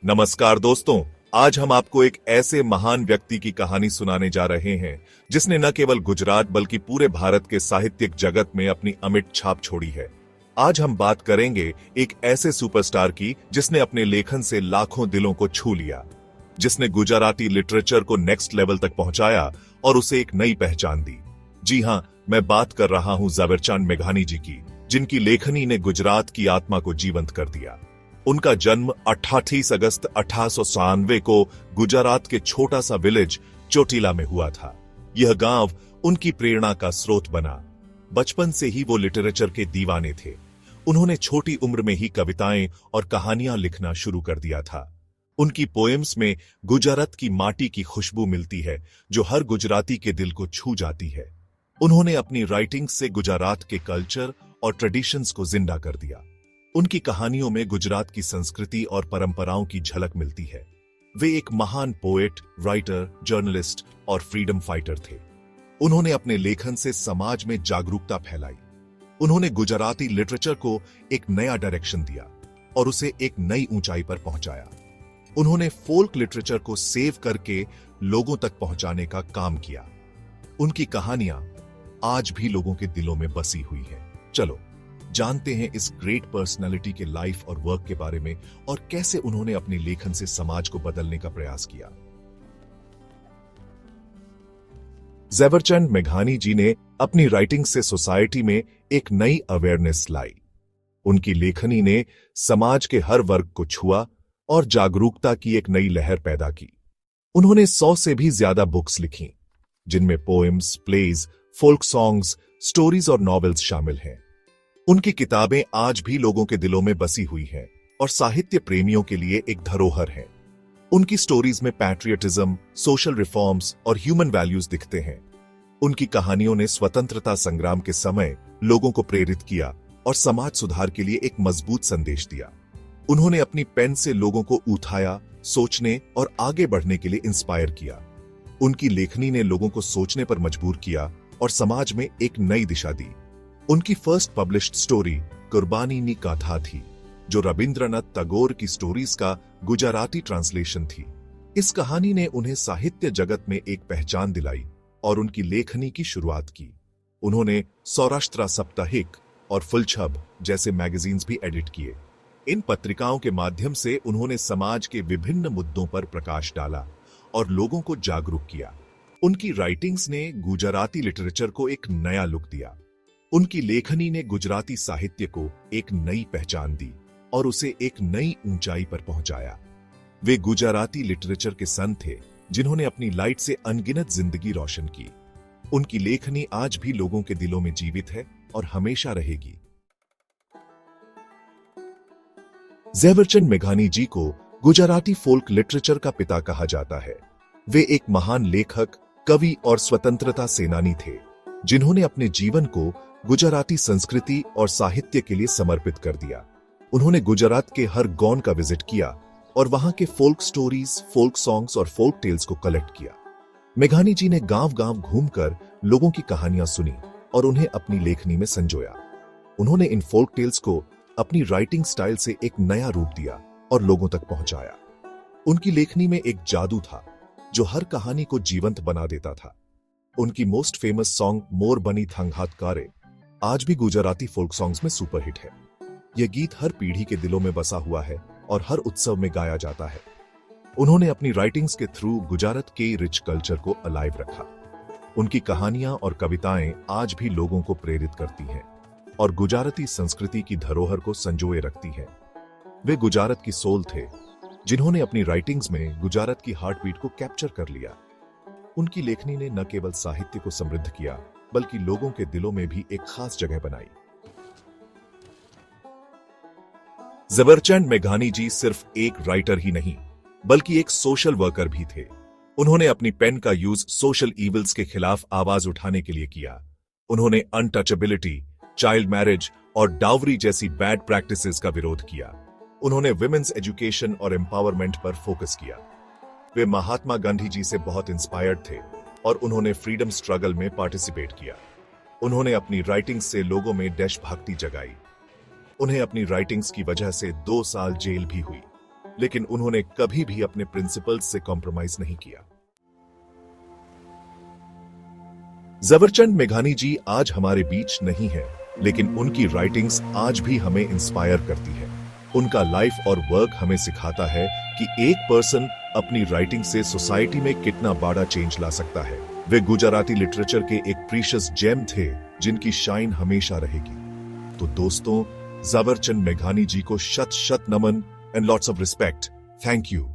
नमस्कार दोस्तों, आज हम आपको एक ऐसे महान व्यक्ति की कहानी सुनाने जा रहे हैं जिसने न केवल गुजरात बल्कि पूरे भारत के साहित्यिक जगत में अपनी अमिट छाप छोड़ी है। आज हम बात करेंगे एक ऐसे सुपरस्टार की जिसने अपने लेखन से लाखों दिलों को छू लिया, जिसने गुजराती लिटरेचर को नेक्स्ट लेवल तक पहुंचाया और उसे एक नई पहचान दी। जी हां, मैं बात कर रहा हूं ઝવેરચંદ મેઘાણી जी की, जिनकी लेखनी ने गुजरात की आत्मा को जीवंत कर दिया। उनका जन्म 28 अगस्त 1896 को गुजरात के छोटा सा विलेज चोटीला में हुआ था। यह गांव उनकी प्रेरणा का स्रोत बना। बचपन से ही वो लिटरेचर के दीवाने थे। उन्होंने छोटी उम्र में ही कविताएं और कहानियां लिखना शुरू कर दिया था। उनकी पोएम्स में गुजरात की माटी की खुशबू मिलती है जो हर गुजराती के दिल को छू जाती है। उन्होंने अपनी राइटिंग से गुजरात के कल्चर और ट्रेडिशंस को जिंदा कर दिया। उनकी कहानियों में गुजरात की संस्कृति और परंपराओं की झलक मिलती है। वे एक महान पोएट, राइटर, जर्नलिस्ट और फ्रीडम फाइटर थे। उन्होंने अपने लेखन से समाज में जागरूकता फैलाई। उन्होंने गुजराती लिटरेचर को एक नया डायरेक्शन दिया और उसे एक नई ऊंचाई पर पहुंचाया। उन्होंने फोल्क लिटरेचर को सेव करके लोगों तक पहुंचाने का काम किया। उनकी कहानियां आज भी लोगों के दिलों में बसी हुई हैं। चलो जानते हैं इस ग्रेट पर्सनालिटी के लाइफ और वर्क के बारे में और कैसे उन्होंने अपने लेखन से समाज को बदलने का प्रयास किया। ઝવેરચંદ મેઘાણી जी ने अपनी राइटिंग से सोसाइटी में एक नई अवेयरनेस लाई। उनकी लेखनी ने समाज के हर वर्ग को छुआ और जागरूकता की एक नई लहर पैदा की। उन्होंने 100 से भी ज्यादा बुक्स लिखी, जिनमें poems, plays, folk songs, stories और नॉवेल्स शामिल हैं। उनकी किताबें आज भी लोगों के दिलों में बसी हुई हैं और साहित्य प्रेमियों के लिए एक धरोहर है। उनकी स्टोरीज में पैट्रियटिज्म, सोशल रिफॉर्म्स और ह्यूमन वैल्यूज दिखते हैं। उनकी कहानियों ने स्वतंत्रता संग्राम के समय लोगों को प्रेरित किया और समाज सुधार के लिए एक मजबूत संदेश दिया। उन्होंने अपनी पेन से लोगों को उठाया, सोचने और आगे बढ़ने के लिए इंस्पायर किया। उनकी लेखनी ने लोगों को सोचने पर मजबूर किया और समाज में एक नई दिशा दी। उनकी फर्स्ट पब्लिश्ड स्टोरी कुर्बानी नी गाथा थी, जो रविंद्रनाथ टैगोर की स्टोरीज का गुजराती ट्रांसलेशन थी। इस कहानी ने उन्हें साहित्य जगत में एक पहचान दिलाई और उनकी लेखनी की शुरुआत की। उन्होंने सौराष्ट्र साप्ताहिक और फुलछब जैसे मैगजीन्स भी एडिट किए। इन पत्रिकाओं के माध्यम से उन्होंने समाज के विभिन्न मुद्दों पर प्रकाश डाला और लोगों को जागरूक किया। उनकी राइटिंग्स ने गुजराती लिटरेचर को एक नया लुक दिया। उनकी लेखनी ने गुजराती साहित्य को एक नई पहचान दी और उसे एक नई ऊंचाई पर पहुंचाया। वे गुजराती लिटरेचर के सन थे जिन्होंने अपनी लाइट से अनगिनत जिंदगी रोशन की। उनकी लेखनी आज भी लोगों के दिलों में जीवित है और हमेशा रहेगी। ઝવેરચંદ મેઘાણી जी को गुजराती फोल्क लिटरेचर का पिता कहा जाता है। वे एक महान लेखक, कवि और स्वतंत्रता सेनानी थे, जिन्होंने अपने जीवन को गुजराती संस्कृति और साहित्य के लिए समर्पित कर दिया। उन्होंने गुजरात के हर गांव का विजिट किया और वहां के फोल्क स्टोरीज, फोल्क सॉन्ग्स और फोल्क टेल्स को कलेक्ट किया। मेघानी जी ने गांव-गांव घूमकर लोगों की कहानियां सुनी और उन्हें अपनी लेखनी में संजोया। उन्होंने इन फोल्क टेल्स को अपनी राइटिंग स्टाइल से एक नया रूप दिया और लोगों तक पहुंचाया। उनकी लेखनी में एक जादू था जो हर कहानी को जीवंत बना देता था। उनकी मोस्ट फेमस सॉन्ग मोर बनी थंगात कारे आज भी गुजराती फोल्क सॉन्ग्स में सुपरहिट है। यह गीत हर पीढ़ी के दिलों में बसा हुआ है और हर उत्सव में गाया जाता है। उन्होंने अपनी राइटिंग्स के थ्रू गुजरात के रिच कल्चर को अलाइव रखा। उनकी कहानियां और कविताएं आज भी लोगों को प्रेरित करती हैं और गुजराती संस्कृति की धरोहर को संजोए रखती हैं। वे गुजरात की सोल थे, जिन्होंने अपनी राइटिंग्स में गुजरात की हार्ट बीट को कैप्चर कर लिया। उनकी लेखनी ने न केवल साहित्य को समृद्ध किया, बल्कि लोगों के दिलों में भी एक खास जगह बनाई। ઝવેરચંદ મેઘાણી जी सिर्फ एक राइटर ही नहीं, बल्कि एक सोशल वर्कर भी थे। उन्होंने अपनी पेन का यूज सोशल इविल्स के खिलाफ आवाज उठाने के लिए किया। उन्होंने अनटचेबिलिटी, चाइल्ड मैरिज और डाउरी जैसी बैड प्रैक्टिसेस का विरोध किया। उन्होंने विमेन्स एजुकेशन और एम्पावरमेंट पर फोकस किया। वे महात्मा गांधी जी से बहुत इंस्पायर्ड थे और उन्होंने फ्रीडम स्ट्रगल में पार्टिसिपेट किया। उन्होंने अपनी राइटिंग्स से लोगों में देशभक्ति जगाई। उन्हें अपनी राइटिंग्स की वजह से 2 साल जेल भी हुई। लेकिन उन्होंने कभी भी अपने प्रिंसिपल्स से कॉम्प्रोमाइज नहीं किया। जबरचंद मेघानी जी आज हमारे बीच नहीं है, लेकिन उनकी राइटिंग्स आज भी हमें इंस्पायर करती है। उनका लाइफ और वर्क हमें सिखाता है कि एक पर्सन अपनी राइटिंग से सोसाइटी में कितना बड़ा चेंज ला सकता है। वे गुजराती लिटरेचर के एक प्रीशियस जेम थे जिनकी शाइन हमेशा रहेगी। तो दोस्तों, जबरचंद मेघानी जी को शत शत नमन and lots of respect. Thank you.